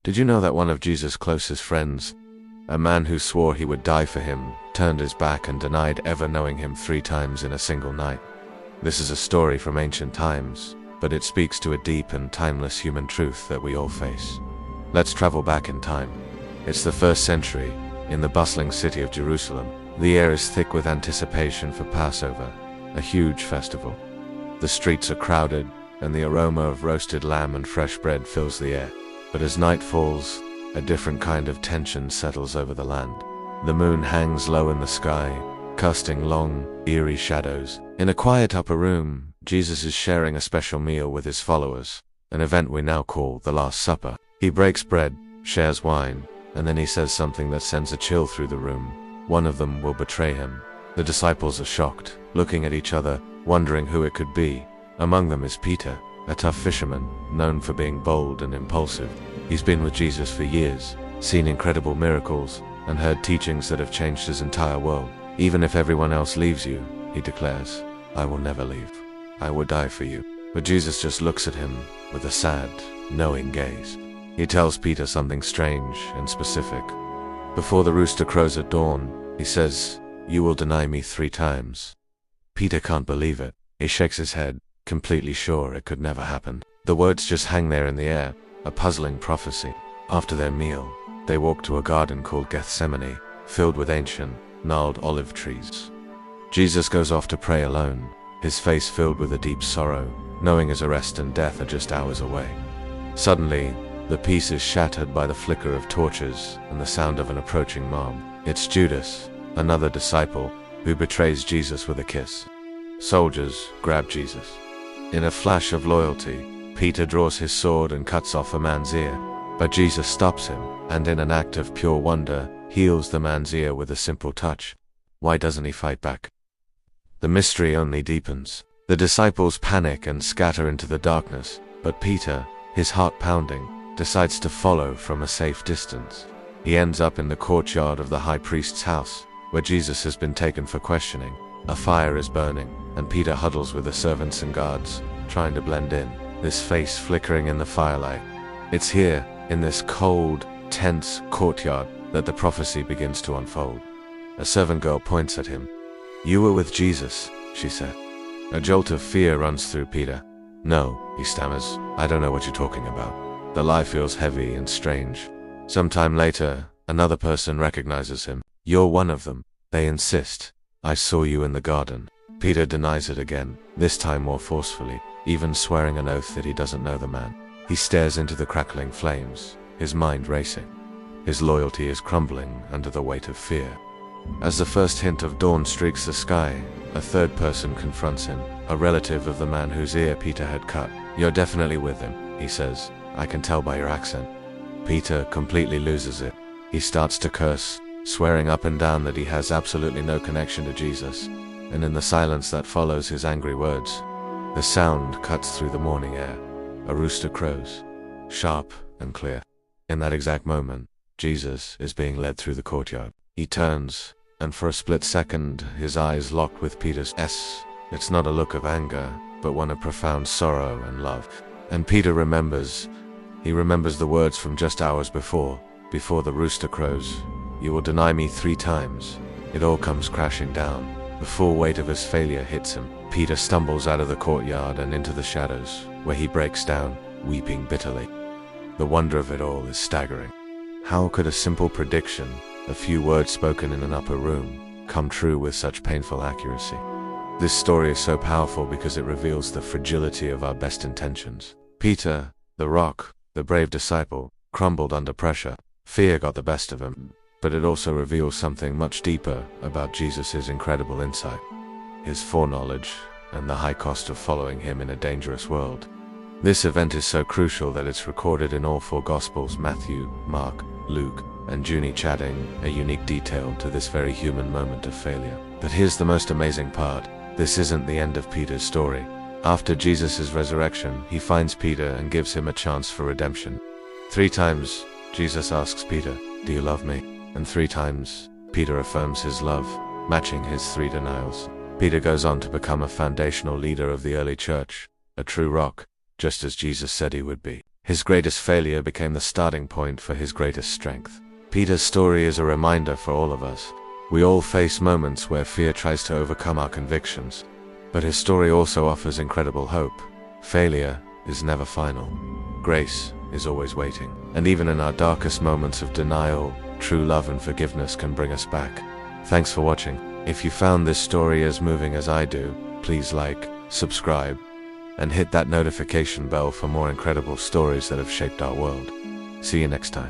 Did you know that one of Jesus' closest friends, a man who swore he would die for him, turned his back and denied ever knowing him 3 times in a single night? This is a story from ancient times, but it speaks to a deep and timeless human truth that we all face. Let's travel back in time. It's the 1st century, in the bustling city of Jerusalem. The air is thick with anticipation for Passover, a huge festival. The streets are crowded, and the aroma of roasted lamb and fresh bread fills the air. But as night falls, a different kind of tension settles over the land. The moon hangs low in the sky, casting long, eerie shadows. In a quiet upper room, Jesus is sharing a special meal with his followers, an event we now call the Last Supper. He breaks bread, shares wine, and then he says something that sends a chill through the room. One of them will betray him. The disciples are shocked, looking at each other, wondering who it could be. Among them is Peter, a tough fisherman, known for being bold and impulsive. He's been with Jesus for years, seen incredible miracles, and heard teachings that have changed his entire world. Even if everyone else leaves you, he declares, I will never leave. I will die for you. But Jesus just looks at him with a sad, knowing gaze. He tells Peter something strange and specific. Before the rooster crows at dawn, he says, you will deny me 3 times. Peter can't believe it. He shakes his head, completely sure it could never happen. The words just hang there in the air, a puzzling prophecy. After their meal, they walk to a garden called Gethsemane, filled with ancient, gnarled olive trees. Jesus goes off to pray alone, his face filled with a deep sorrow, knowing his arrest and death are just hours away. Suddenly, the peace is shattered by the flicker of torches and the sound of an approaching mob. It's Judas, another disciple, who betrays Jesus with a kiss. Soldiers grab Jesus. In a flash of loyalty, Peter draws his sword and cuts off a man's ear. But Jesus stops him, and in an act of pure wonder, heals the man's ear with a simple touch. Why doesn't he fight back? The mystery only deepens. The disciples panic and scatter into the darkness, but Peter, his heart pounding, decides to follow from a safe distance. He ends up in the courtyard of the high priest's house, where Jesus has been taken for questioning. A fire is burning, and Peter huddles with the servants and guards, trying to blend in, his face flickering in the firelight. It's here, in this cold, tense courtyard, that the prophecy begins to unfold. A servant girl points at him. You were with Jesus, she said. A jolt of fear runs through Peter. No, he stammers, I don't know what you're talking about. The lie feels heavy and strange. Sometime later, another person recognizes him. You're one of them, they insist. I saw you in the garden. Peter denies it again, this time more forcefully, even swearing an oath that he doesn't know the man. He stares into the crackling flames, his mind racing. His loyalty is crumbling under the weight of fear. As the first hint of dawn streaks the sky, a third person confronts him, a relative of the man whose ear Peter had cut. You're definitely with him, he says. I can tell by your accent. Peter completely loses it. He starts to curse, swearing up and down that he has absolutely no connection to Jesus. And in the silence that follows his angry words, the sound cuts through the morning air. A rooster crows, sharp and clear. In that exact moment, Jesus is being led through the courtyard. He turns, and for a split second, his eyes lock with Peter's. It's not a look of anger, but one of profound sorrow and love. And Peter remembers. He remembers the words from just hours before the rooster crows. You will deny me 3 times. It all comes crashing down. The full weight of his failure hits him. Peter stumbles out of the courtyard and into the shadows, where he breaks down, weeping bitterly. The wonder of it all is staggering. How could a simple prediction, a few words spoken in an upper room, come true with such painful accuracy? This story is so powerful because it reveals the fragility of our best intentions. Peter, the rock, the brave disciple, crumbled under pressure. Fear got the best of him. But it also reveals something much deeper about Jesus' incredible insight, his foreknowledge, and the high cost of following him in a dangerous world. This event is so crucial that it's recorded in all 4 Gospels: Matthew, Mark, Luke, and Junie, adding a unique detail to this very human moment of failure. But here's the most amazing part. This isn't the end of Peter's story. After Jesus' resurrection, he finds Peter and gives him a chance for redemption. 3 times, Jesus asks Peter, do you love me? And 3 times, Peter affirms his love, matching his 3 denials. Peter goes on to become a foundational leader of the early church, a true rock, just as Jesus said he would be. His greatest failure became the starting point for his greatest strength. Peter's story is a reminder for all of us. We all face moments where fear tries to overcome our convictions, but his story also offers incredible hope. Failure is never final. Grace is always waiting. And even in our darkest moments of denial, true love and forgiveness can bring us back. Thanks for watching. If you found this story as moving as I do, please like, subscribe, and hit that notification bell for more incredible stories that have shaped our world. See you next time.